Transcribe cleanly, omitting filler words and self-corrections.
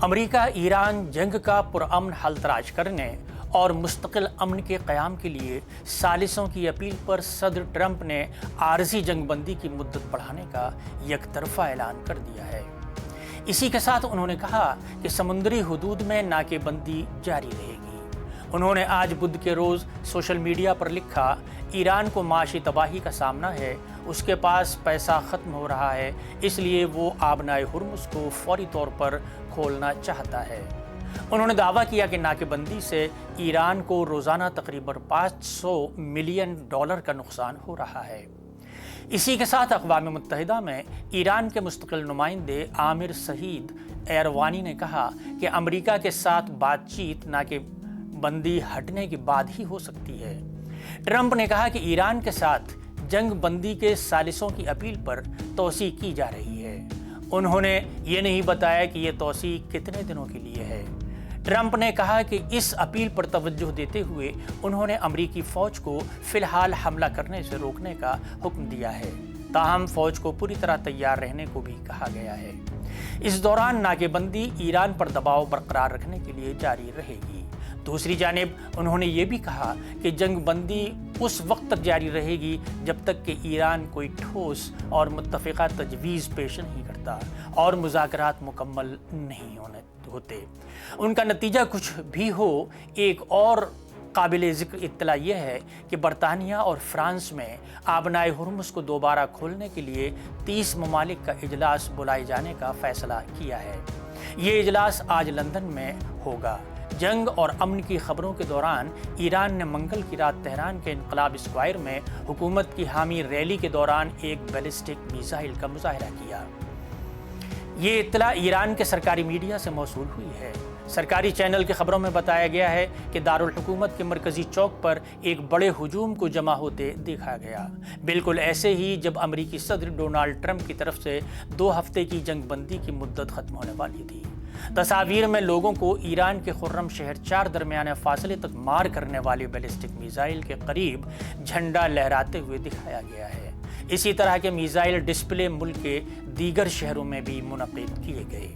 امریکہ ایران جنگ کا پرامن حل تلاش کرنے اور مستقل امن کے قیام کے لیے ثالثوں کی اپیل پر صدر ٹرمپ نے عارضی جنگ بندی کی مدت بڑھانے کا یک طرفہ اعلان کر دیا ہے۔ اسی کے ساتھ انہوں نے کہا کہ سمندری حدود میں ناکے بندی جاری رہے گی۔ انہوں نے آج بدھ کے روز سوشل میڈیا پر لکھا، ایران کو معاشی تباہی کا سامنا ہے، اس کے پاس پیسہ ختم ہو رہا ہے، اس لیے وہ آبنائے ہرمز کو فوری طور پر کھولنا چاہتا ہے۔ انہوں نے دعویٰ کیا کہ ناکے بندی سے ایران کو روزانہ تقریباً $500 ملین کا نقصان ہو رہا ہے۔ اسی کے ساتھ اقوام متحدہ میں ایران کے مستقل نمائندے عامر سعید ایروانی نے کہا کہ امریکہ کے ساتھ بات چیت ناکے بندی ہٹنے کے بعد ہی ہو سکتی ہے۔ ٹرمپ نے کہا کہ ایران کے ساتھ جنگ بندی کے ثالثوں کی اپیل پر توسیع کی جا رہی ہے۔ انہوں نے یہ نہیں بتایا کہ یہ توسیع کتنے دنوں کے لیے ہے۔ ٹرمپ نے کہا کہ اس اپیل پر توجہ دیتے ہوئے انہوں نے امریکی فوج کو فی الحال حملہ کرنے سے روکنے کا حکم دیا ہے، تاہم فوج کو پوری طرح تیار رہنے کو بھی کہا گیا ہے۔ اس دوران ناکے بندی ایران پر دباؤ برقرار رکھنے کے لیے جاری رہے گی۔ دوسری جانب انہوں نے یہ بھی کہا کہ جنگ بندی اس وقت تک جاری رہے گی جب تک کہ ایران کوئی ٹھوس اور متفقہ تجویز پیش نہیں کرتا اور مذاکرات مکمل نہیں ہوتے۔ ان کا نتیجہ کچھ بھی ہو، ایک اور قابل ذکر اطلاع یہ ہے کہ برطانیہ اور فرانس میں آبنائے ہرمز کو دوبارہ کھولنے کے لیے 30 ممالک کا اجلاس بلائے جانے کا فیصلہ کیا ہے۔ یہ اجلاس آج لندن میں ہوگا۔ جنگ اور امن کی خبروں کے دوران ایران نے منگل کی رات تہران کے انقلاب اسکوائر میں حکومت کی حامی ریلی کے دوران ایک بیلسٹک میزائل کا مظاہرہ کیا۔ یہ اطلاع ایران کے سرکاری میڈیا سے موصول ہوئی ہے۔ سرکاری چینل کی خبروں میں بتایا گیا ہے کہ دارالحکومت کے مرکزی چوک پر ایک بڑے ہجوم کو جمع ہوتے دیکھا گیا، بالکل ایسے ہی جب امریکی صدر ڈونالڈ ٹرمپ کی طرف سے 2 ہفتے کی جنگ بندی کی مدت ختم ہونے والی تھی۔ تصاویر میں لوگوں کو ایران کے خرم شہر 4 درمیانے فاصلے تک مار کرنے والی بیلسٹک میزائل کے قریب جھنڈا لہراتے ہوئے دکھایا گیا ہے۔ اسی طرح کے میزائل ڈسپلے ملک کے دیگر شہروں میں بھی منعقد کیے گئے۔